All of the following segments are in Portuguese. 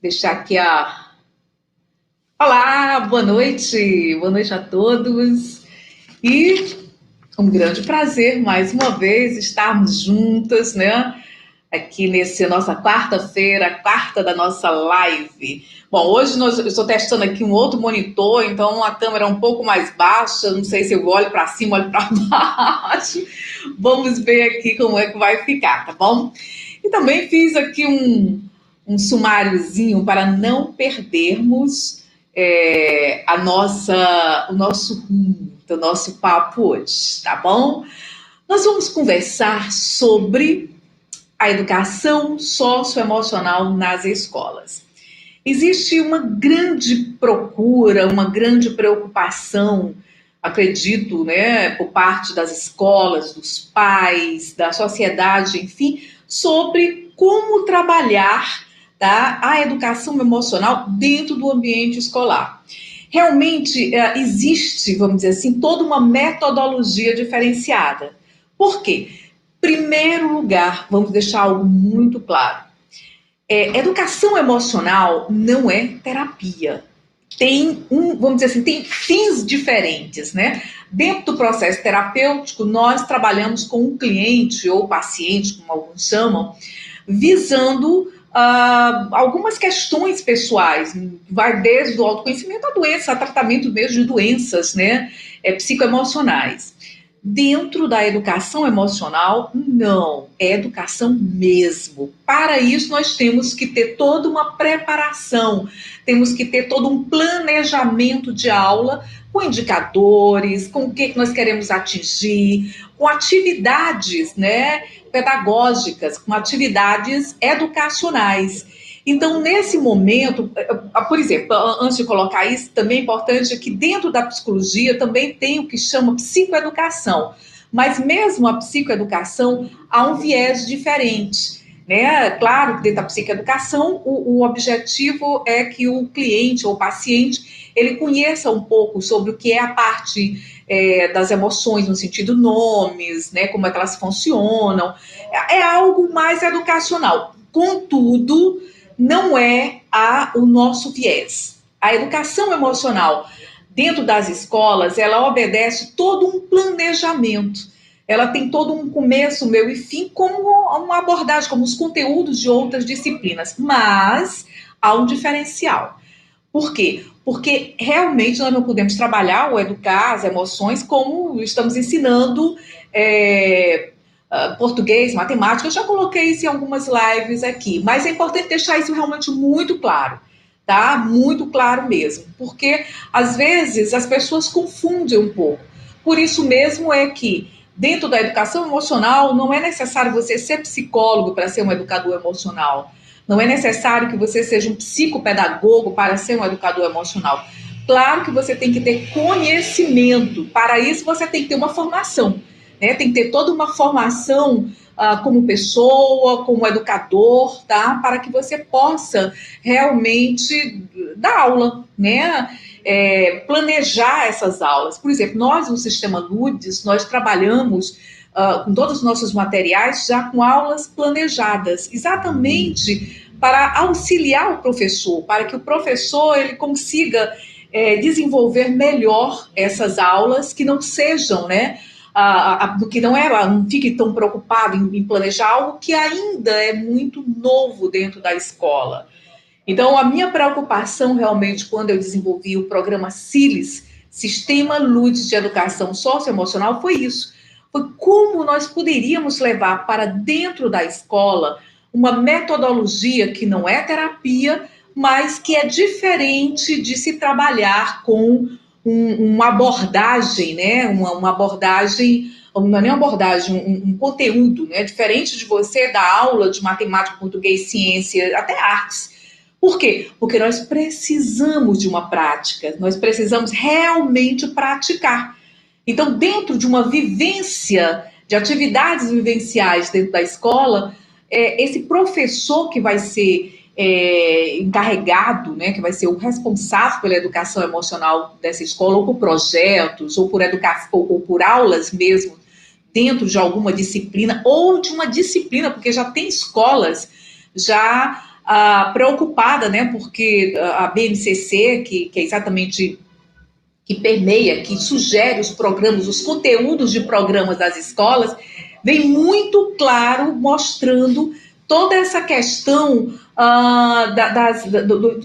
Deixar aqui a. Olá, boa noite a todos. E um grande prazer, mais uma vez, estarmos juntas, né? Aqui nesse nossa quarta-feira, quarta da nossa live. Bom, hoje eu estou testando aqui um outro monitor, então a câmera é um pouco mais baixa, não sei se eu olho para cima, olho para baixo. Vamos ver aqui como é que vai ficar, tá bom? E também fiz aqui um sumáriozinho para não perdermos o nosso rumo do nosso papo hoje, tá bom? Nós vamos conversar sobre a educação socioemocional nas escolas. Existe uma grande procura, uma grande preocupação, acredito, né, por parte das escolas, dos pais, da sociedade, enfim, sobre como trabalhar, tá, a educação emocional dentro do ambiente escolar. Realmente existe, vamos dizer assim, toda uma metodologia diferenciada. Por quê? Primeiro lugar, vamos deixar algo muito claro. Educação emocional não é terapia. Vamos dizer assim, tem fins diferentes, né? Dentro do processo terapêutico, nós trabalhamos com um cliente ou paciente, como alguns chamam, visando algumas questões pessoais, vai desde o autoconhecimento à doença, a tratamento mesmo de doenças, né, psicoemocionais. Dentro da educação emocional, não, é educação mesmo. Para isso, nós temos que ter toda uma preparação, temos que ter todo um planejamento de aula com indicadores, com o que nós queremos atingir, com atividades, né, pedagógicas, com atividades educacionais. Então, nesse momento, por exemplo, antes de colocar isso, também é importante que dentro da psicologia também tem o que chama psicoeducação. Mas mesmo a psicoeducação há um viés diferente, né? Claro que dentro da psicoeducação o objetivo é que o cliente ou o paciente ele conheça um pouco sobre o que é a parte das emoções, no sentido nomes, né? Como é que elas funcionam. É algo mais educacional. Contudo, não é o nosso viés. A educação emocional dentro das escolas, ela obedece todo um planejamento. Ela tem todo um começo, meio e fim, como uma abordagem, como os conteúdos de outras disciplinas. Mas há um diferencial. Por quê? Porque realmente nós não podemos trabalhar ou educar as emoções como estamos ensinando português, matemática. Eu já coloquei isso em algumas lives aqui, mas é importante deixar isso realmente muito claro, tá? Muito claro mesmo, porque às vezes as pessoas confundem um pouco. Por isso mesmo é que dentro da educação emocional não é necessário você ser psicólogo para ser um educador emocional. Não é necessário que você seja um psicopedagogo para ser um educador emocional. Claro que você tem que ter conhecimento. Para isso, você tem que ter uma formação, né? Tem que ter toda uma formação como pessoa, como educador, tá? Para que você possa realmente dar aula, né? Planejar essas aulas. Por exemplo, nós no Sistema Ludes, nós trabalhamos com todos os nossos materiais já com aulas planejadas, exatamente para auxiliar o professor, para que o professor ele consiga desenvolver melhor essas aulas, que não sejam, né, que não fique tão preocupado em planejar algo que ainda é muito novo dentro da escola. Então, a minha preocupação realmente quando eu desenvolvi o programa SILES, Sistema Ludes de Educação Socioemocional, foi isso. Foi como nós poderíamos levar para dentro da escola uma metodologia que não é terapia, mas que é diferente de se trabalhar com uma abordagem, né? Uma abordagem, não é nem uma abordagem, um conteúdo, né? Diferente de você dar aula de matemática, português, ciência, até artes. Por quê? Porque nós precisamos de uma prática, nós precisamos realmente praticar. Então, dentro de uma vivência, de atividades vivenciais dentro da escola, esse professor que vai ser encarregado, né, que vai ser o responsável pela educação emocional dessa escola, ou por projetos, ou por aulas mesmo, dentro de alguma disciplina, ou de uma disciplina, porque já tem escolas já preocupada, né, porque a BNCC, que é exatamente que permeia, que sugere os programas, os conteúdos de programas das escolas, vem muito claro mostrando toda essa questão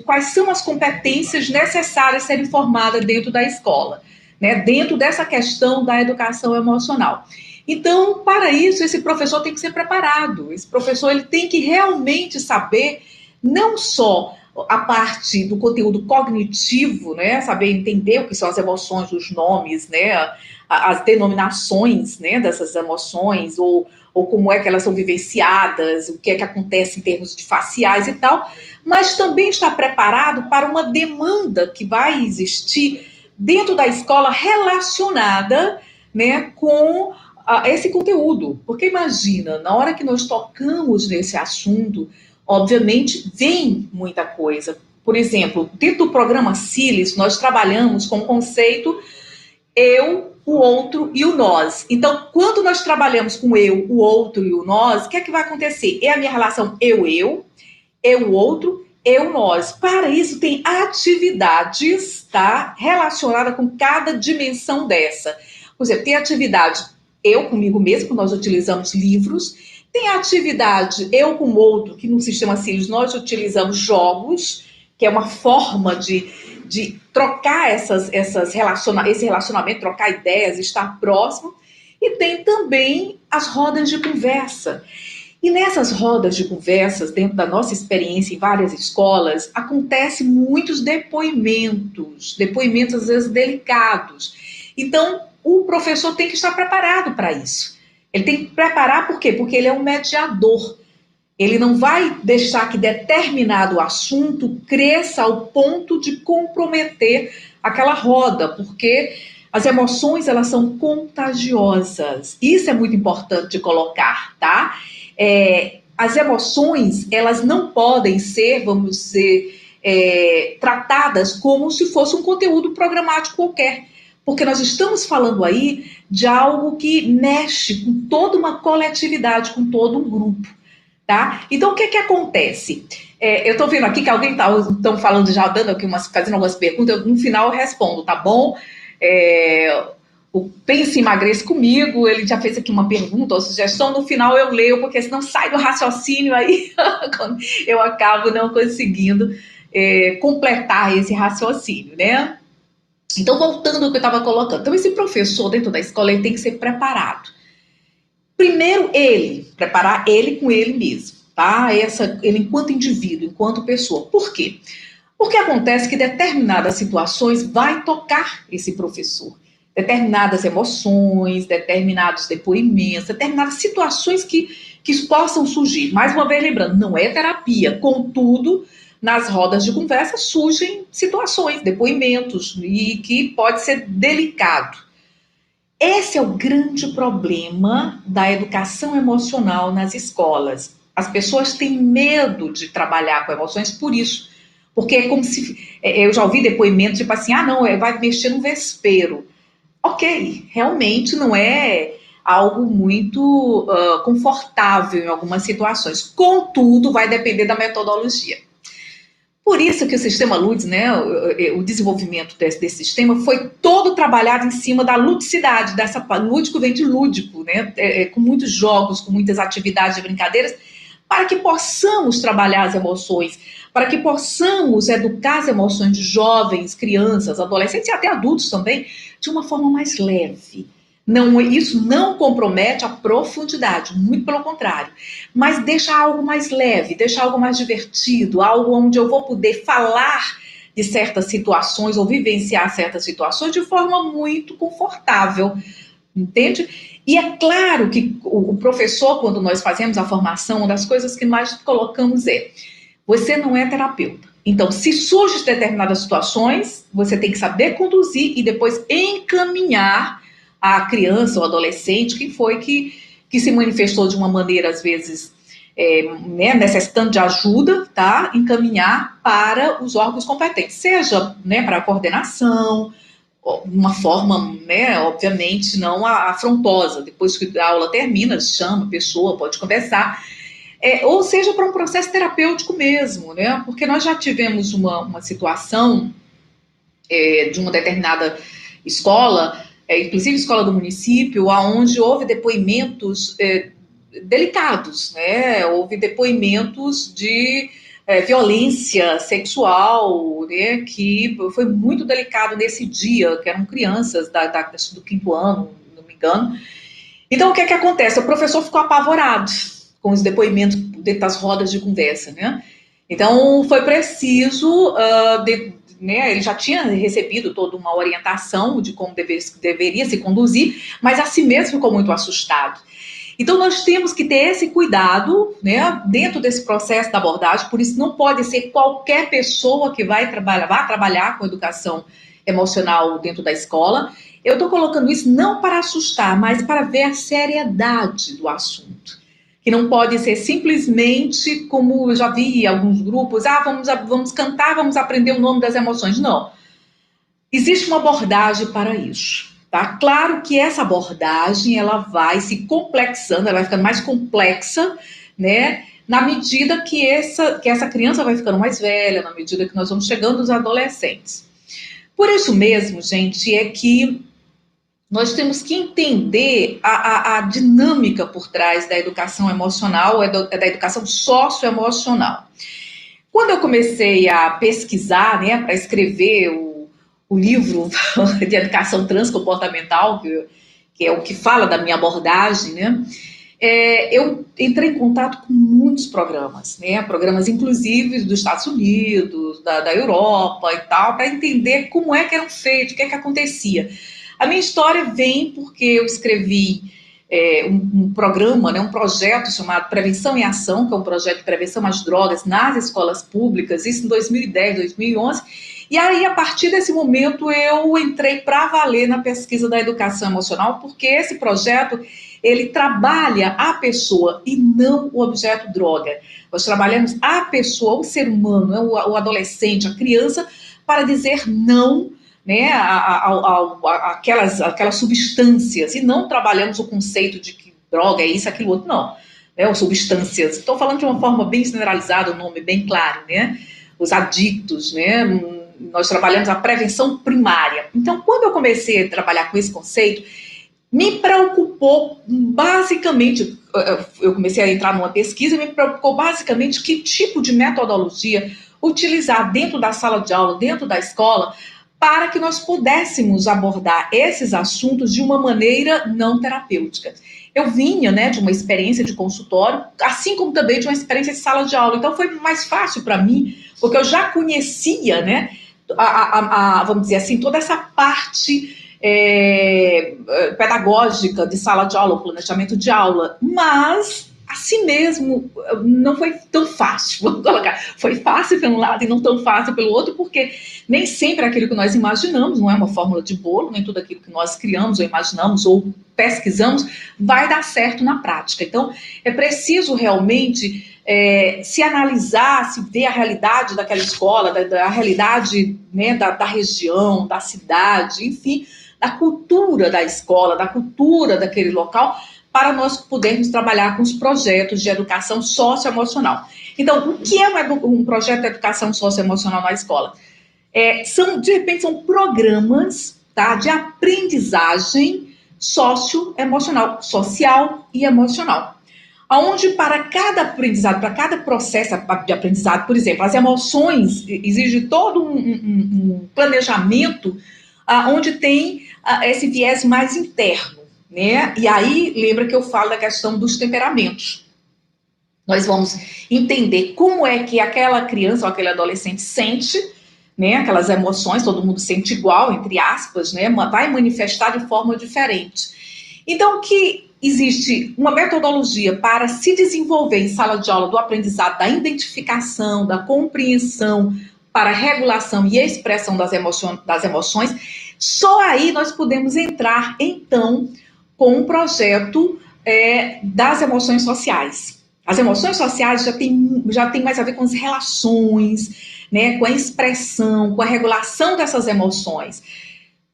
quais são as competências necessárias a serem formadas dentro da escola, né, dentro dessa questão da educação emocional. Então, para isso, esse professor tem que ser preparado. Esse professor ele tem que realmente saber não só a parte do conteúdo cognitivo, né, saber entender o que são as emoções, os nomes, né, as denominações, né, dessas emoções, ou como é que elas são vivenciadas, o que é que acontece em termos de faciais e tal, mas também está preparado para uma demanda que vai existir dentro da escola relacionada, né, com esse conteúdo. Porque imagina, na hora que nós tocamos nesse assunto, obviamente vem muita coisa. Por exemplo, dentro do programa CILES, nós trabalhamos com o conceito eu, o outro e o nós. Então, quando nós trabalhamos com eu, o outro e o nós, o que é que vai acontecer? É a minha relação eu, o outro, eu, nós. Para isso, tem atividades, tá, relacionadas com cada dimensão dessa. Por exemplo, tem atividade eu comigo mesmo, nós utilizamos livros. Tem a atividade eu com o outro, que no sistema CILES nós utilizamos jogos, que é uma forma de trocar esse relacionamento, trocar ideias, estar próximo. E tem também as rodas de conversa. E nessas rodas de conversas, dentro da nossa experiência em várias escolas, acontecem muitos depoimentos às vezes delicados. Então, o professor tem que estar preparado para isso. Ele tem que preparar por quê? Porque ele é um mediador. Ele não vai deixar que determinado assunto cresça ao ponto de comprometer aquela roda, porque as emoções, elas são contagiosas. Isso é muito importante de colocar, tá? As emoções, elas não podem ser, vamos dizer, tratadas como se fosse um conteúdo programático qualquer, porque nós estamos falando aí de algo que mexe com toda uma coletividade, com todo um grupo, tá? Então, o que que acontece? Eu estou vendo aqui que alguém está falando, já dando aqui fazendo algumas perguntas, no final eu respondo, tá bom? O Pense e Emagrece Comigo, ele já fez aqui uma pergunta ou sugestão, no final eu leio, porque senão sai do raciocínio, aí eu acabo não conseguindo completar esse raciocínio, né? Então, voltando ao que eu estava colocando. Então, esse professor dentro da escola, ele tem que ser preparado. Primeiro, preparar ele com ele mesmo, tá? Ele enquanto indivíduo, enquanto pessoa. Por quê? Porque acontece que determinadas situações vai tocar esse professor. Determinadas emoções, determinados depoimentos, determinadas situações que possam surgir. Mais uma vez lembrando, não é terapia. Contudo, nas rodas de conversa surgem situações, depoimentos, e que pode ser delicado. Esse é o grande problema da educação emocional nas escolas. As pessoas têm medo de trabalhar com emoções por isso. Porque é como se... Eu já ouvi depoimentos tipo assim, não, vai mexer no vespeiro. Ok, realmente não é algo muito confortável em algumas situações. Contudo, vai depender da metodologia. Por isso que o sistema LUDS, né, o desenvolvimento desse sistema foi todo trabalhado em cima da ludicidade, lúdico vem de lúdico, né, com muitos jogos, com muitas atividades e brincadeiras, para que possamos trabalhar as emoções, para que possamos educar as emoções de jovens, crianças, adolescentes e até adultos também, de uma forma mais leve. Isso não compromete a profundidade, muito pelo contrário, mas deixa algo mais leve, deixa algo mais divertido, algo onde eu vou poder falar de certas situações ou vivenciar certas situações de forma muito confortável, entende? E é claro que o professor, quando nós fazemos a formação, uma das coisas que nós colocamos você não é terapeuta. Então, se surgem determinadas situações, você tem que saber conduzir e depois encaminhar a criança ou adolescente, quem foi que se manifestou de uma maneira, às vezes, né, necessitando de ajuda, tá? Encaminhar para os órgãos competentes, seja, né, para a coordenação, uma forma, né, obviamente, não afrontosa. Depois que a aula termina, chama a pessoa, pode conversar. ou seja, para um processo terapêutico mesmo, né? Porque nós já tivemos uma situação de uma determinada escola, inclusive escola do município, onde houve depoimentos delicados, né? Houve depoimentos de violência sexual, né? Que foi muito delicado nesse dia, que eram crianças do 5º ano, não me engano. Então, o que é que acontece? O professor ficou apavorado com os depoimentos dentro das rodas de conversa, né? Então, foi preciso, né, ele já tinha recebido toda uma orientação de como deveria se conduzir, mas a si mesmo ficou muito assustado. Então, nós temos que ter esse cuidado, né, dentro desse processo da abordagem, por isso não pode ser qualquer pessoa que vai trabalhar com educação emocional dentro da escola. Eu estou colocando isso não para assustar, mas para ver a seriedade do assunto. Que não pode ser simplesmente como eu já vi em alguns grupos, vamos cantar, vamos aprender o nome das emoções. Não. Existe uma abordagem para isso. Tá? Claro que essa abordagem ela vai se complexando, ela vai ficando mais complexa, né? Na medida que essa criança vai ficando mais velha, na medida que nós vamos chegando aos adolescentes. Por isso mesmo, gente, é que nós temos que entender a dinâmica por trás da educação emocional, da educação socioemocional. Quando eu comecei a pesquisar, né, para escrever o livro de educação transcomportamental, que é o que fala da minha abordagem, né, eu entrei em contato com muitos programas, né, programas inclusive dos Estados Unidos, da Europa e tal, para entender como é que eram feitos, o que é que acontecia. A minha história vem porque eu escrevi um programa, né, um projeto chamado Prevenção em Ação, que é um projeto de prevenção às drogas nas escolas públicas, isso em 2010, 2011, e aí a partir desse momento eu entrei para valer na pesquisa da educação emocional, porque esse projeto ele trabalha a pessoa e não o objeto droga. Nós trabalhamos a pessoa, o ser humano, né, o adolescente, a criança, para dizer não, né, aquelas substâncias, e não trabalhamos o conceito de que droga é isso, aquilo outro, não. Né, substâncias. Estou falando de uma forma bem generalizada, o nome bem claro, né? Os adictos, né? Nós trabalhamos a prevenção primária. Então, quando eu comecei a trabalhar com esse conceito, me preocupou basicamente, eu comecei a entrar numa pesquisa, me preocupou basicamente que tipo de metodologia utilizar dentro da sala de aula, dentro da escola, para que nós pudéssemos abordar esses assuntos de uma maneira não terapêutica. Eu vinha, né, de uma experiência de consultório, assim como também de uma experiência de sala de aula, então foi mais fácil para mim, porque eu já conhecia, né, vamos dizer assim, toda essa parte pedagógica de sala de aula, o planejamento de aula, mas assim mesmo não foi tão fácil, vamos colocar, foi fácil pelo um lado e não tão fácil pelo outro, porque nem sempre aquilo que nós imaginamos, não é uma fórmula de bolo, nem tudo aquilo que nós criamos ou imaginamos ou pesquisamos vai dar certo na prática. Então, é preciso realmente se analisar, se ver a realidade daquela escola, da realidade, né, da região, da cidade, enfim, da cultura da escola, da cultura daquele local, para nós podermos trabalhar com os projetos de educação socioemocional. Então, o que é um projeto de educação socioemocional na escola? De repente, são programas, tá, de aprendizagem socioemocional, social e emocional. Onde para cada aprendizado, para cada processo de aprendizado, por exemplo, as emoções exigem todo um planejamento onde tem esse viés mais interno, né? E aí, lembra que eu falo da questão dos temperamentos. Nós vamos entender como é que aquela criança ou aquele adolescente sente, né, aquelas emoções, todo mundo sente igual, entre aspas, né, vai manifestar de forma diferente. Então, que existe uma metodologia para se desenvolver em sala de aula do aprendizado, da identificação, da compreensão, para regulação e expressão das emoções, só aí nós podemos entrar, então, com um projeto das emoções sociais. As emoções sociais já tem mais a ver com as relações, né, com a expressão, com a regulação dessas emoções,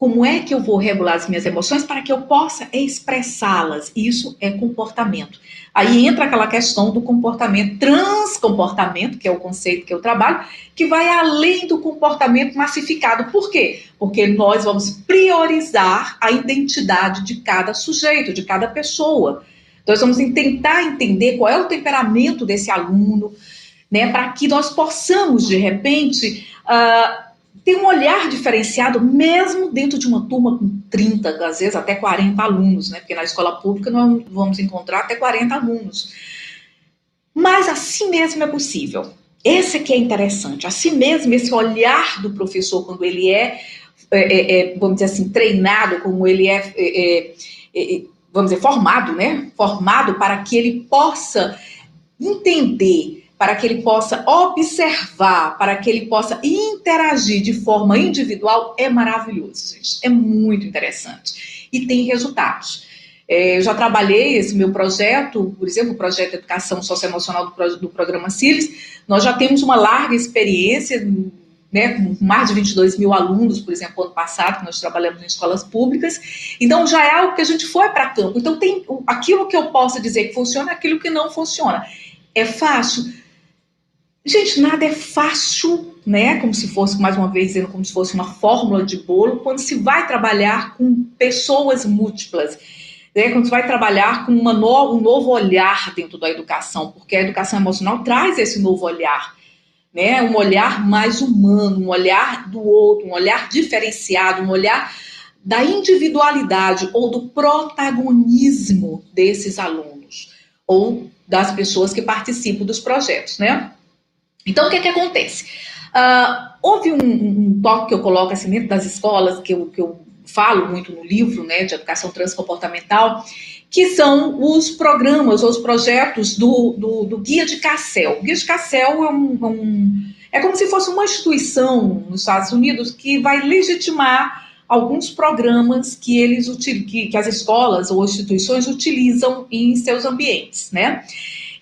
Como é que eu vou regular as minhas emoções para que eu possa expressá-las? Isso é comportamento. Aí entra aquela questão do comportamento, transcomportamento, que é o conceito que eu trabalho, que vai além do comportamento massificado. Por quê? Porque nós vamos priorizar a identidade de cada sujeito, de cada pessoa. Nós vamos tentar entender qual é o temperamento desse aluno, né, para que nós possamos, de repente, ter um olhar diferenciado, mesmo dentro de uma turma com 30, às vezes até 40 alunos, né, porque na escola pública nós vamos encontrar até 40 alunos. Mas assim mesmo é possível. Esse que é interessante. Assim mesmo, esse olhar do professor, quando ele vamos dizer assim, treinado, como ele vamos dizer, formado, né? Formado para que ele possa entender, para que ele possa observar, para que ele possa interagir de forma individual, é maravilhoso, gente. É muito interessante. E tem resultados. Eu já trabalhei esse meu projeto, por exemplo, o projeto de educação socioemocional do programa CILES. Nós já temos uma larga experiência, né, com mais de 22 mil alunos, por exemplo, ano passado, que nós trabalhamos em escolas públicas. Então, já é algo que a gente foi para campo. Então, tem aquilo que eu posso dizer que funciona e aquilo que não funciona. É fácil? Gente, nada é fácil, né? Como se fosse, mais uma vez, dizendo como se fosse uma fórmula de bolo, quando se vai trabalhar com pessoas múltiplas, né? Quando se vai trabalhar com um novo olhar dentro da educação, porque a educação emocional traz esse novo olhar, né? Um olhar mais humano, um olhar do outro, um olhar diferenciado, um olhar da individualidade ou do protagonismo desses alunos ou das pessoas que participam dos projetos, né? Então, o que acontece? Houve um toque que eu coloco assim dentro das escolas, que eu falo muito no livro, né, de educação transcomportamental, que são os programas ou os projetos do Guia de Cassel. O Guia de Cassel é como se fosse uma instituição nos Estados Unidos que vai legitimar alguns programas que as escolas ou instituições utilizam em seus ambientes, né?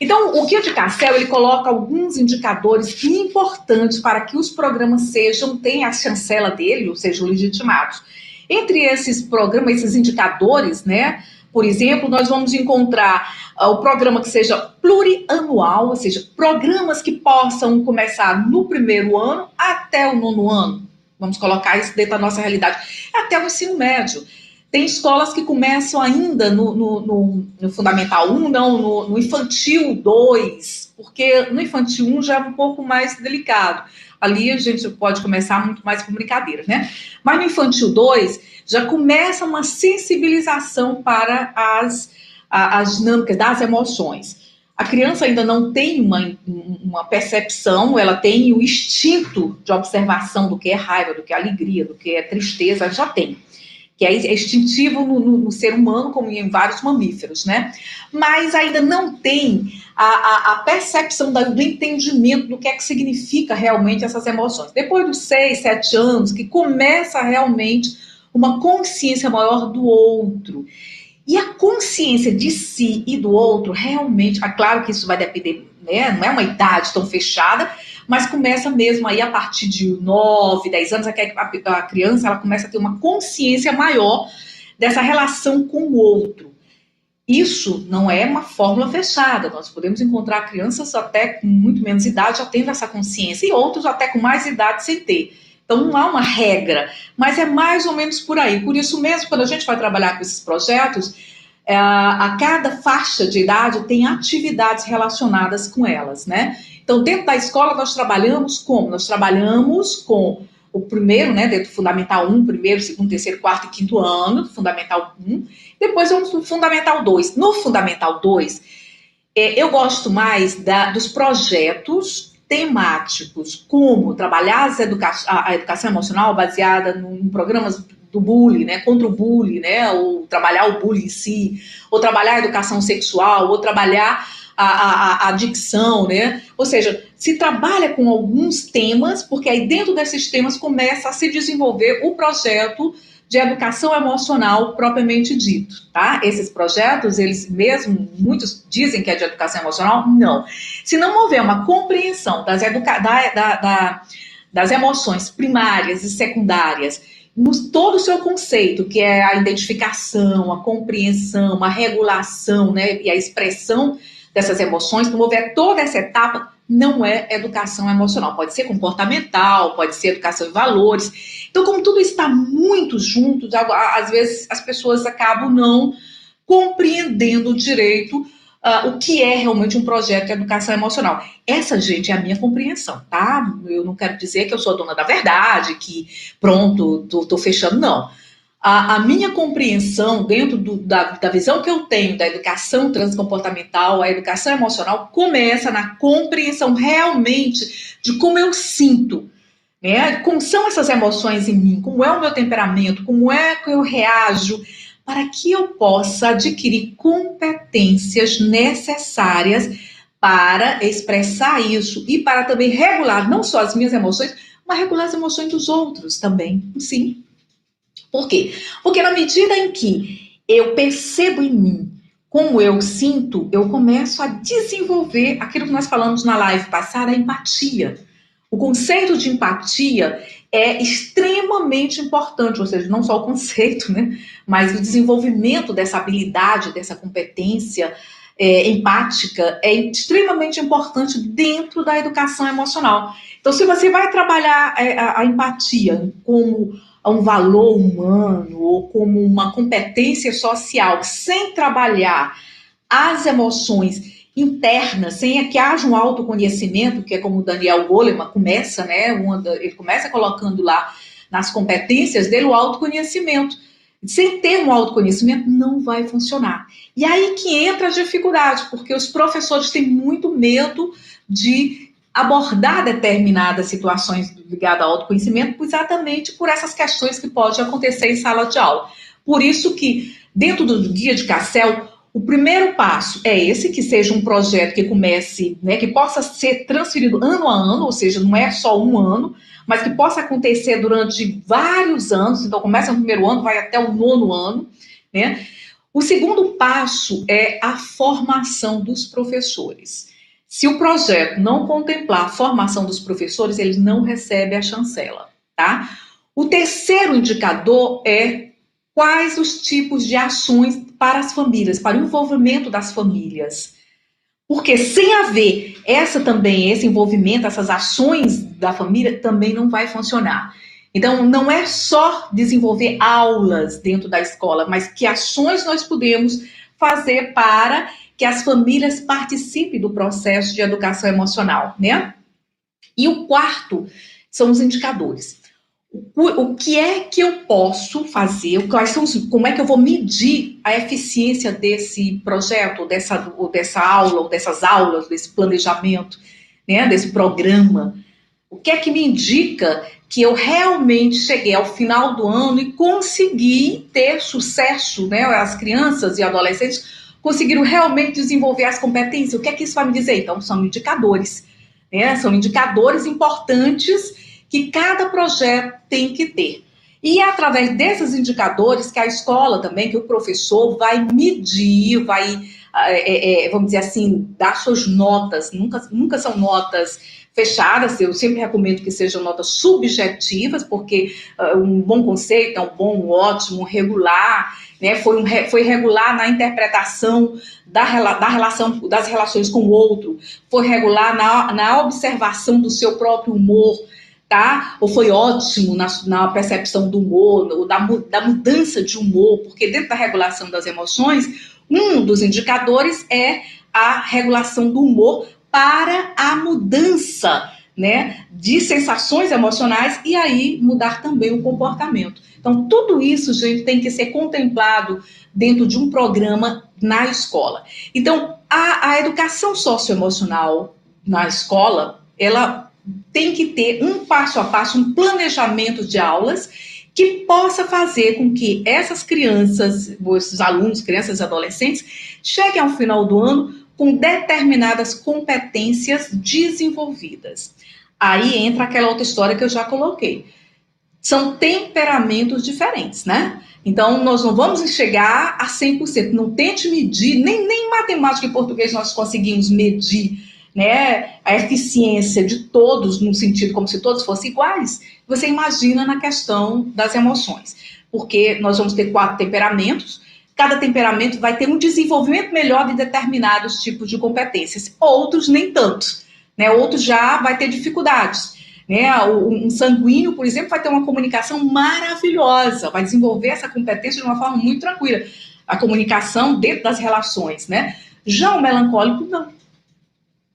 Então, o Guia de Cassel, ele coloca alguns indicadores importantes para que os programas tenham a chancela dele, ou sejam legitimados. Entre esses programas, esses indicadores, né, por exemplo, nós vamos encontrar o programa que seja plurianual, ou seja, programas que possam começar no primeiro ano até o 9º ano. Vamos colocar isso dentro da nossa realidade. Até o ensino médio. Tem escolas que começam ainda no Fundamental 1, não, no Infantil 2, porque no Infantil 1 já é um pouco mais delicado. Ali a gente pode começar muito mais com brincadeira, né? Mas no Infantil 2 já começa uma sensibilização para as dinâmicas das emoções. A criança ainda não tem uma percepção, ela tem o instinto de observação do que é raiva, do que é alegria, do que é tristeza, ela já tem. Que é instintivo no ser humano, como em vários mamíferos, né? Mas ainda não tem a percepção do entendimento do que é que significa realmente essas emoções. Depois dos 6, 7 anos, que começa realmente uma consciência maior do outro. E a consciência de si e do outro, realmente, é claro que isso vai depender, né? Não é uma idade tão fechada, mas começa mesmo aí a partir de 9, 10 anos, a criança ela começa a ter uma consciência maior dessa relação com o outro. Isso não é uma fórmula fechada, nós podemos encontrar crianças até com muito menos idade já tendo essa consciência, e outros até com mais idade sem ter. Então não há uma regra, mas é mais ou menos por aí. Por isso mesmo, quando a gente vai trabalhar com esses projetos, a cada faixa de idade tem atividades relacionadas com elas, né? Então, dentro da escola, nós trabalhamos como? Nós trabalhamos com o primeiro, né, dentro do Fundamental 1, primeiro, segundo, terceiro, quarto e quinto ano, do Fundamental 1, depois vamos para o Fundamental 2. No Fundamental 2, eu gosto mais dos projetos temáticos, como trabalhar a educação emocional baseada em programas do bullying, né, contra o bullying, né, ou trabalhar o bullying em si, ou trabalhar a educação sexual, ou trabalhar a adicção, né? Ou seja, se trabalha com alguns temas, porque aí dentro desses temas começa a se desenvolver o projeto de educação emocional propriamente dito, tá? Esses projetos, eles mesmo, muitos dizem que é de educação emocional, não. Se não houver uma compreensão das emoções primárias e secundárias todo o seu conceito, que é a identificação, a compreensão, a regulação, né, e a expressão dessas emoções, promover toda essa etapa, não é educação emocional. Pode ser comportamental, pode ser educação em valores. Então, como tudo está muito junto, às vezes as pessoas acabam não compreendendo direito o que é realmente um projeto de educação emocional. Essa, gente, é a minha compreensão, tá? Eu não quero dizer que eu sou a dona da verdade, que pronto, tô fechando, não. A minha compreensão dentro da visão que eu tenho da educação transcomportamental, a educação emocional, começa na compreensão realmente de como eu sinto, né? Como são essas emoções em mim, como é o meu temperamento, como é que eu reajo, para que eu possa adquirir competências necessárias para expressar isso e para também regular não só as minhas emoções, mas regular as emoções dos outros também. Sim. Por quê? Porque na medida em que eu percebo em mim como eu sinto, eu começo a desenvolver aquilo que nós falamos na live passada, a empatia. O conceito de empatia é extremamente importante, ou seja, não só o conceito, né, mas o desenvolvimento dessa habilidade, dessa competência empática é extremamente importante dentro da educação emocional. Então, se você vai trabalhar a empatia como um valor humano ou como uma competência social, sem trabalhar as emoções internas, sem que haja um autoconhecimento, que é como o Daniel Goleman começa, né? Ele começa colocando lá nas competências dele o autoconhecimento. Sem ter um autoconhecimento, não vai funcionar. E aí que entra a dificuldade, porque os professores têm muito medo de abordar determinadas situações ligadas ao autoconhecimento, exatamente por essas questões que podem acontecer em sala de aula. Por isso que, dentro do Guia de Cassel, o primeiro passo é esse, que seja um projeto que comece, né, que possa ser transferido ano a ano, ou seja, não é só um ano, mas que possa acontecer durante vários anos. Então, começa no primeiro ano, vai até o 9º ano, né? O segundo passo é a formação dos professores. Se o projeto não contemplar a formação dos professores, ele não recebe a chancela, tá? O terceiro indicador é quais os tipos de ações para as famílias, para o envolvimento das famílias. Porque sem haver esse envolvimento, essas ações da família, também não vai funcionar. Então, não é só desenvolver aulas dentro da escola, mas que ações nós podemos fazer para que as famílias participem do processo de educação emocional, né? E o quarto são os indicadores. O que é que eu posso fazer? Como é que eu vou medir a eficiência desse projeto, dessa aula, ou dessas aulas, desse planejamento, né, desse programa? O que é que me indica que eu realmente cheguei ao final do ano e consegui ter sucesso, né? As crianças e adolescentes conseguiram realmente desenvolver as competências. O que é que isso vai me dizer? Então, são indicadores, né? São indicadores importantes que cada projeto tem que ter. E é através desses indicadores que a escola também, que o professor vai medir, vai, vamos dizer assim, dar suas notas. Nunca são notas fechadas, eu sempre recomendo que sejam notas subjetivas, porque um bom conceito é um bom, um ótimo, um regular, né? Foi regular na interpretação das relações com o outro, foi regular na observação do seu próprio humor, tá? Ou foi ótimo na percepção do humor, ou da mudança de humor, porque dentro da regulação das emoções, um dos indicadores é a regulação do humor para a mudança, né, de sensações emocionais e aí mudar também o comportamento. Então, tudo isso, gente, tem que ser contemplado dentro de um programa na escola. Então, a educação socioemocional na escola, ela tem que ter um passo a passo, um planejamento de aulas que possa fazer com que essas crianças, esses alunos, crianças e adolescentes, cheguem ao final do ano com determinadas competências desenvolvidas. Aí entra aquela outra história que eu já coloquei. São temperamentos diferentes, né? Então, nós não vamos chegar a 100%. Não tente medir, nem matemática e português nós conseguimos medir né, a eficiência de todos, no sentido como se todos fossem iguais, você imagina na questão das emoções. Porque nós vamos ter 4 temperamentos, cada temperamento vai ter um desenvolvimento melhor de determinados tipos de competências, outros nem tanto, né, outros já vai ter dificuldades. Né? Um sanguíneo, por exemplo, vai ter uma comunicação maravilhosa, vai desenvolver essa competência de uma forma muito tranquila, a comunicação dentro das relações, né? Já o melancólico, não.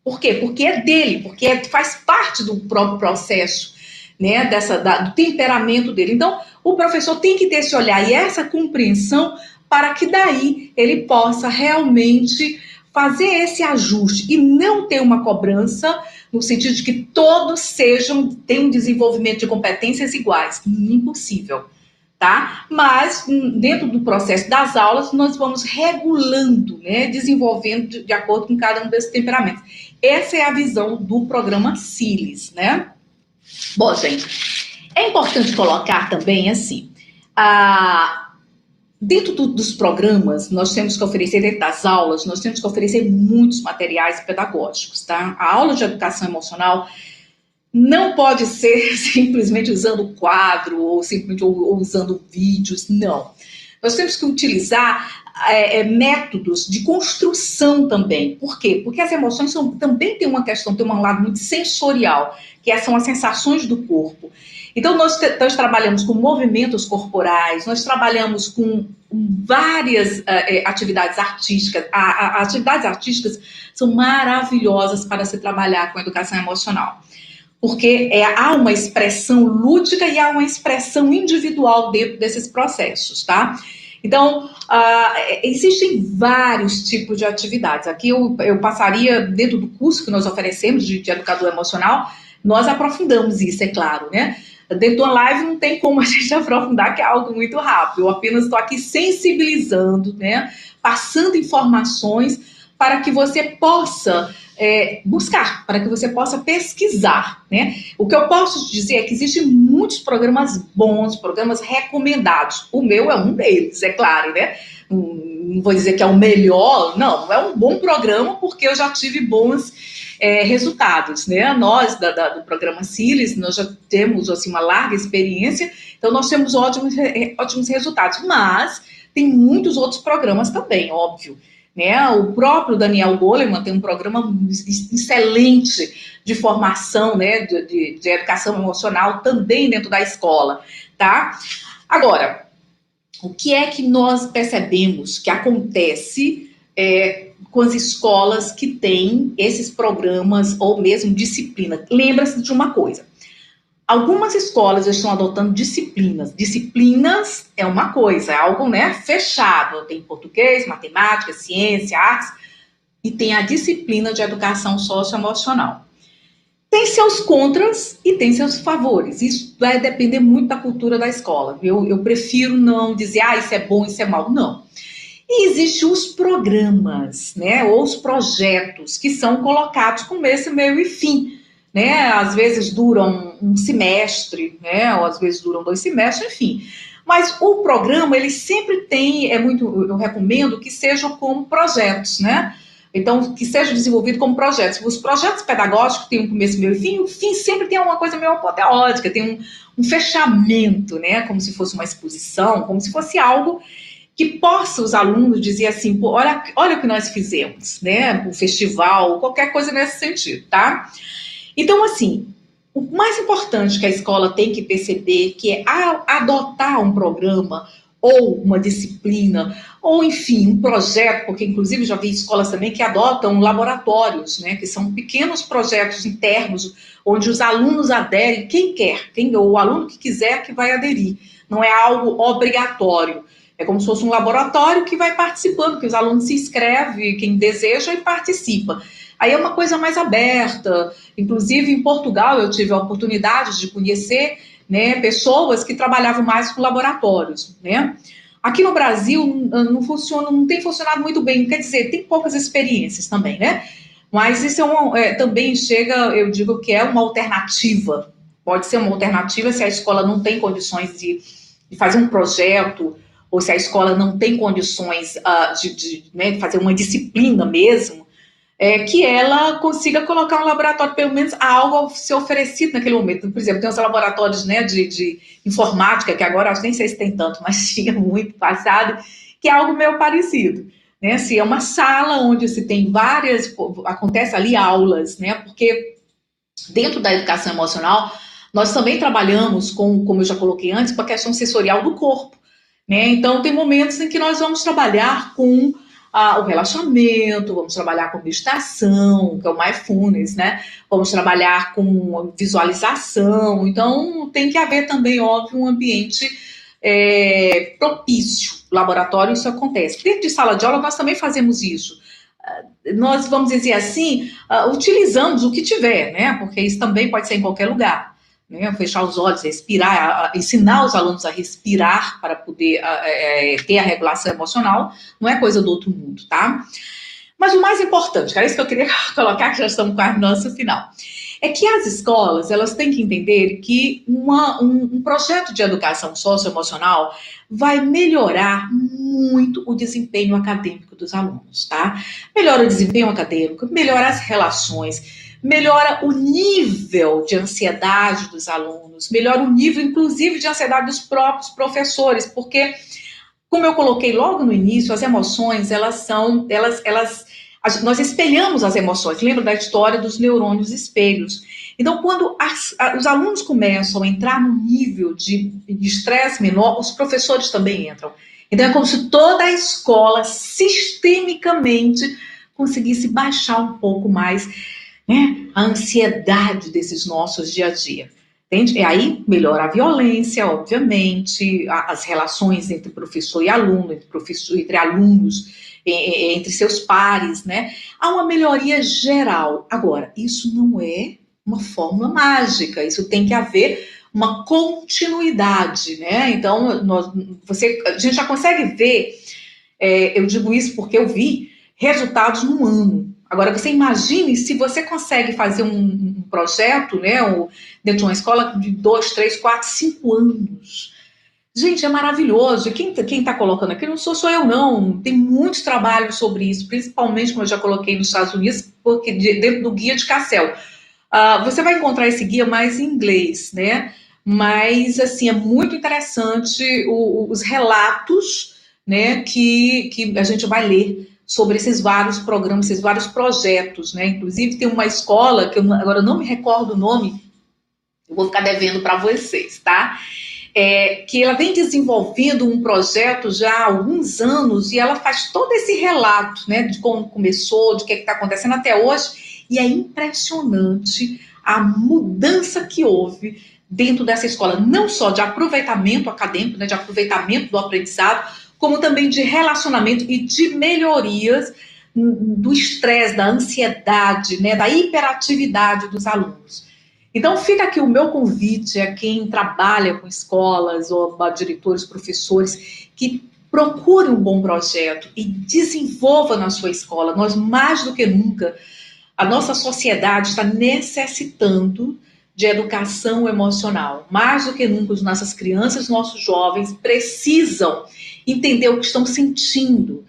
Por quê? Porque é dele, porque faz parte do próprio processo, né, do temperamento dele. Então, o professor tem que ter esse olhar e essa compreensão para que daí ele possa realmente fazer esse ajuste e não ter uma cobrança no sentido de que todos tenham um desenvolvimento de competências iguais. Impossível, tá? Mas dentro do processo das aulas nós vamos regulando, né, desenvolvendo de acordo com cada um desses temperamentos. Essa é a visão do programa CILES, né? Bom, gente, é importante colocar também assim, dentro dos programas, nós temos que oferecer, dentro das aulas, nós temos que oferecer muitos materiais pedagógicos, tá? A aula de educação emocional não pode ser simplesmente usando quadro ou simplesmente ou usando vídeos, não. Nós temos que utilizar métodos de construção também. Por quê? Porque as emoções também têm uma questão, tem um lado muito sensorial, que são as sensações do corpo. Então, nós trabalhamos com movimentos corporais, nós trabalhamos com várias atividades artísticas. As atividades artísticas são maravilhosas para se trabalhar com a educação emocional. Porque há uma expressão lúdica e há uma expressão individual dentro desses processos, tá? Então, existem vários tipos de atividades. Aqui eu passaria, dentro do curso que nós oferecemos de educador emocional, nós aprofundamos isso, é claro, né? Dentro da live não tem como a gente aprofundar, que é algo muito rápido. Eu apenas estou aqui sensibilizando, né? Passando informações para que você possa buscar, para que você possa pesquisar, né? O que eu posso dizer é que existem muitos programas bons, programas recomendados. O meu é um deles, é claro, né? Não vou dizer que é o melhor, não, é um bom programa porque eu já tive bons resultados, né? Nós, do programa CILES, nós já temos assim, uma larga experiência, então nós temos ótimos resultados, mas tem muitos outros programas também, óbvio. Né? O próprio Daniel Goleman tem um programa excelente de formação, né, de educação emocional também dentro da escola, tá? Agora, o que é que nós percebemos que acontece com as escolas que têm esses programas ou mesmo disciplina? Lembra-se de uma coisa. Algumas escolas estão adotando disciplinas. Disciplinas é uma coisa, é algo, né, fechado. Tem português, matemática, ciência, artes, e tem a disciplina de educação socioemocional. Tem seus contras e tem seus favores. Isso vai depender muito da cultura da escola. Eu prefiro não dizer, isso é bom, isso é mal. Não. E existem os programas, né, ou os projetos que são colocados com começo, meio e fim. Né? Às vezes duram um semestre, né? Ou às vezes duram 2 semestres, enfim. Mas o programa, ele sempre tem, eu recomendo que sejam como projetos, né? Então, que seja desenvolvido como projetos. Os projetos pedagógicos têm um começo, meio e fim, o fim sempre tem uma coisa meio apoteótica, tem um fechamento, né? Como se fosse uma exposição, como se fosse algo que possa os alunos dizer assim, pô, olha o que nós fizemos, né? O festival, qualquer coisa nesse sentido, tá? Então, assim, o mais importante que a escola tem que perceber que é adotar um programa ou uma disciplina, ou enfim, um projeto, porque inclusive já vi escolas também que adotam laboratórios, né, que são pequenos projetos internos, onde os alunos aderem, quem quer, o aluno que quiser que vai aderir, não é algo obrigatório. É como se fosse um laboratório que vai participando, que os alunos se inscrevem, quem deseja e participa. Aí é uma coisa mais aberta. Inclusive, em Portugal, eu tive a oportunidade de conhecer, né, pessoas que trabalhavam mais com laboratórios. Né? Aqui no Brasil, não tem funcionado muito bem. Quer dizer, tem poucas experiências também, né? Mas isso também chega, eu digo que é uma alternativa. Pode ser uma alternativa se a escola não tem condições de fazer um projeto, ou se a escola não tem condições de fazer uma disciplina mesmo. que ela consiga colocar um laboratório, pelo menos algo a ser oferecido naquele momento. Por exemplo, tem os laboratórios, né, de informática, que agora acho nem sei se tem tanto, mas tinha muito passado, que é algo meio parecido. Né? Assim, é uma sala onde se tem várias, acontece ali aulas, né? Porque dentro da educação emocional, nós também trabalhamos com, como eu já coloquei antes, com a questão sensorial do corpo. Né? Então, tem momentos em que nós vamos trabalhar com o relaxamento, vamos trabalhar com meditação, que é o mindfulness, né? Vamos trabalhar com visualização. Então, tem que haver também, óbvio, um ambiente propício. Laboratório, isso acontece. Dentro de sala de aula, nós também fazemos isso. Nós, vamos dizer assim, utilizamos o que tiver, né? Porque isso também pode ser em qualquer lugar. Né? Fechar os olhos, respirar, ensinar os alunos a respirar para poder ter a regulação emocional, não é coisa do outro mundo, tá? Mas o mais importante, que era isso que eu queria colocar, que já estamos quase no nosso final, é que as escolas, elas têm que entender que um projeto de educação socioemocional vai melhorar muito o desempenho acadêmico dos alunos, tá? Melhora o desempenho acadêmico, melhora as relações, melhora o nível de ansiedade dos alunos, melhora o nível, inclusive, de ansiedade dos próprios professores, porque, como eu coloquei logo no início, as emoções, nós espelhamos as emoções. Lembra da história dos neurônios espelhos? Então, quando os alunos começam a entrar no nível de estresse menor, os professores também entram. Então, é como se toda a escola, sistemicamente, conseguisse baixar um pouco mais, né, a ansiedade desses nossos dia a dia. Entende? E aí melhora a violência, obviamente, as relações entre professor e aluno, entre alunos, entre seus pares, né? Há uma melhoria geral. Agora, isso não é uma fórmula mágica, isso tem que haver uma continuidade, né? Então, a gente já consegue ver, eu digo isso porque eu vi resultados num ano. Agora, você imagine se você consegue fazer um projeto, né, dentro de uma escola de 2, 3, 4, 5 anos. Gente, é maravilhoso. E quem está colocando aqui não sou eu, não. Tem muitos trabalhos sobre isso, principalmente, como eu já coloquei nos Estados Unidos, porque dentro do guia de Cassel. Você vai encontrar esse guia mais em inglês, né? Mas, assim, é muito interessante os relatos, né, que a gente vai ler sobre esses vários programas, esses vários projetos, né? Inclusive, tem uma escola, que agora não me recordo o nome, eu vou ficar devendo para vocês, tá? Que ela vem desenvolvendo um projeto já há alguns anos e ela faz todo esse relato, né, de como começou, de o que está acontecendo até hoje, e é impressionante a mudança que houve dentro dessa escola, não só de aproveitamento acadêmico, né, de aproveitamento do aprendizado, como também de relacionamento e de melhorias do estresse, da ansiedade, né, da hiperatividade dos alunos. Então, fica aqui o meu convite a quem trabalha com escolas, ou a diretores, professores, que procure um bom projeto e desenvolva na sua escola. Nós, mais do que nunca, a nossa sociedade está necessitando de educação emocional. Mais do que nunca, as nossas crianças, nossos jovens precisam entender o que estão sentindo,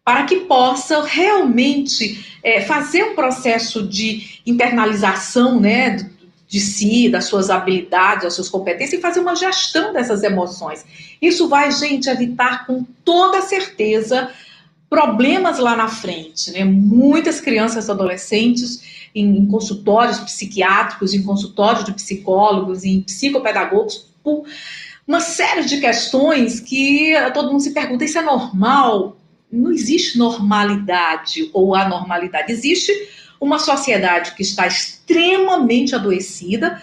para que possam realmente fazer um processo de internalização, né, de si, das suas habilidades, das suas competências e fazer uma gestão dessas emoções. Isso vai, gente, evitar com toda certeza problemas lá na frente, né? Muitas crianças e adolescentes em consultórios psiquiátricos, em consultórios de psicólogos, em psicopedagogos, por uma série de questões que todo mundo se pergunta, isso é normal? Não existe normalidade ou anormalidade, existe uma sociedade que está extremamente adoecida,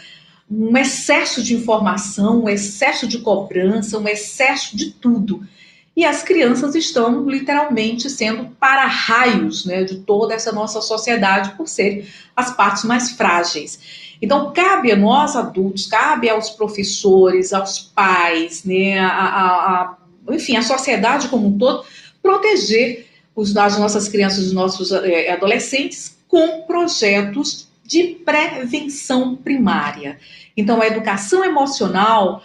um excesso de informação, um excesso de cobrança, um excesso de tudo. E as crianças estão literalmente sendo para-raios, né, de toda essa nossa sociedade por serem as partes mais frágeis. Então, cabe a nós adultos, cabe aos professores, aos pais, né, enfim, a sociedade como um todo, proteger as nossas crianças, os nossos adolescentes com projetos de prevenção primária. Então, a educação emocional,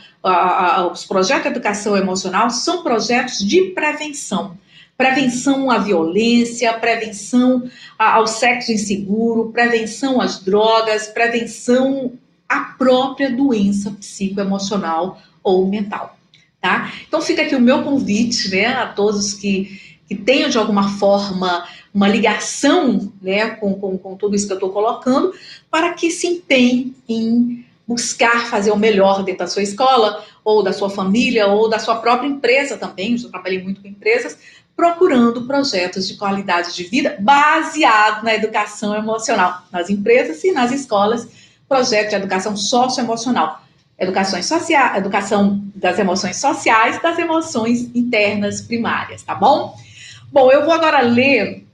os projetos de educação emocional são projetos de prevenção prevenção à violência, prevenção ao sexo inseguro, prevenção às drogas, prevenção à própria doença psicoemocional ou mental, tá? Então fica aqui o meu convite, né, a todos que tenham de alguma forma uma ligação, né, com tudo isso que eu estou colocando, para que se empenhem em buscar fazer o melhor dentro da sua escola, ou da sua família, ou da sua própria empresa também. Eu já trabalhei muito com empresas, procurando projetos de qualidade de vida baseado na educação emocional, nas empresas e nas escolas, projeto de educação socioemocional, educação das emoções sociais, das emoções internas primárias, tá bom? Bom, eu vou agora ler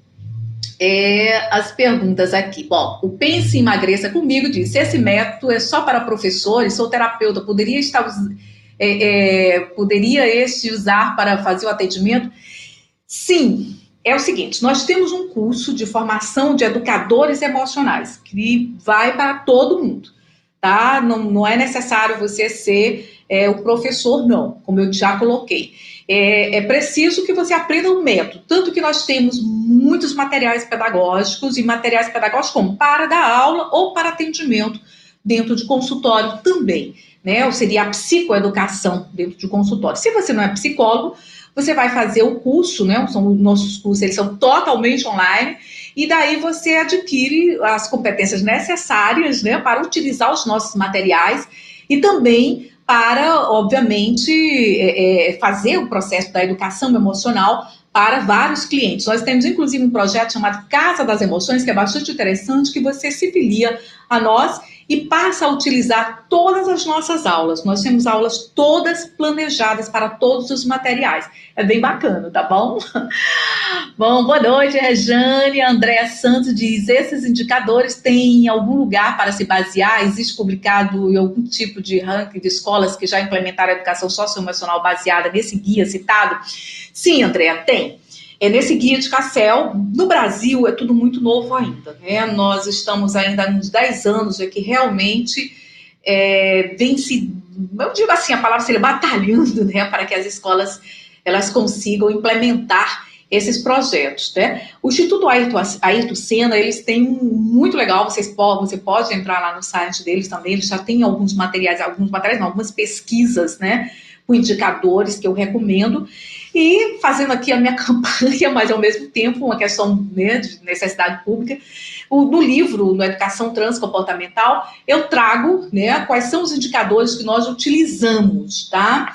as perguntas aqui. Bom, o Pense e Emagreça Comigo diz: esse método é só para professores? Sou terapeuta, poderia este usar para fazer o atendimento? Sim, é o seguinte, nós temos um curso de formação de educadores emocionais, que vai para todo mundo, tá? Não é necessário você ser o professor, não, como eu já coloquei. É preciso que você aprenda um método, tanto que nós temos muitos materiais pedagógicos, e materiais pedagógicos como para dar aula ou para atendimento dentro de consultório também, né? Ou seria a psicoeducação dentro de consultório. Se você não é psicólogo, você vai fazer o curso, né? Nossos cursos, eles são totalmente online, e daí você adquire as competências necessárias, né, para utilizar os nossos materiais e também para, obviamente, fazer o processo da educação emocional para vários clientes. Nós temos, inclusive, um projeto chamado Casa das Emoções, que é bastante interessante, que você se filia a nós e passa a utilizar todas as nossas aulas. Nós temos aulas todas planejadas para todos os materiais. É bem bacana, tá bom? Bom, boa noite, Rejane. Andréa Santos diz: esses indicadores têm em algum lugar para se basear? Existe publicado em algum tipo de ranking de escolas que já implementaram a educação socioemocional baseada nesse guia citado? Sim, Andréa, tem. Nesse guia de Cassel, no Brasil é tudo muito novo ainda, né? Nós estamos ainda há uns 10 anos que realmente vem se, eu digo assim, a palavra seria batalhando, né, para que as escolas elas consigam implementar esses projetos, né? O Instituto Ayrton Senna, eles têm muito legal, você pode entrar lá no site deles também, eles já têm algumas pesquisas, né, com indicadores que eu recomendo, e fazendo aqui a minha campanha, mas ao mesmo tempo uma questão, né, de necessidade pública. No livro, no Educação Transcomportamental, eu trago, né, quais são os indicadores que nós utilizamos, tá?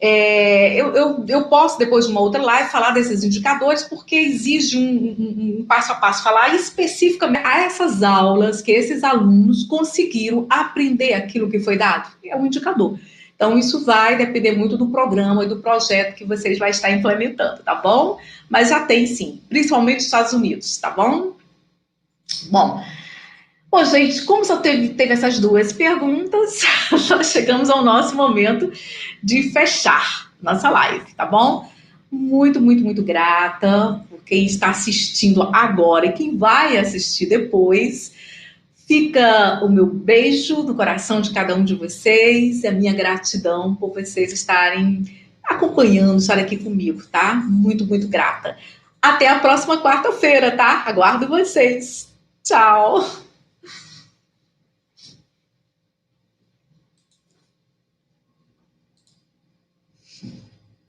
Eu posso, depois de uma outra live, falar desses indicadores, porque exige um passo a passo, falar especificamente a essas aulas que esses alunos conseguiram aprender aquilo que foi dado. É um indicador. Então, isso vai depender muito do programa e do projeto que vocês vão estar implementando, tá bom? Mas já tem sim, principalmente nos Estados Unidos, tá bom? Bom, gente, como só teve essas duas perguntas, nós chegamos ao nosso momento de fechar nossa live, tá bom? Muito, muito, muito grata por quem está assistindo agora e quem vai assistir depois. Fica o meu beijo no coração de cada um de vocês, e a minha gratidão por vocês estarem acompanhando, estarem aqui comigo, tá? Muito, muito grata. Até a próxima quarta-feira, tá? Aguardo vocês. Tchau!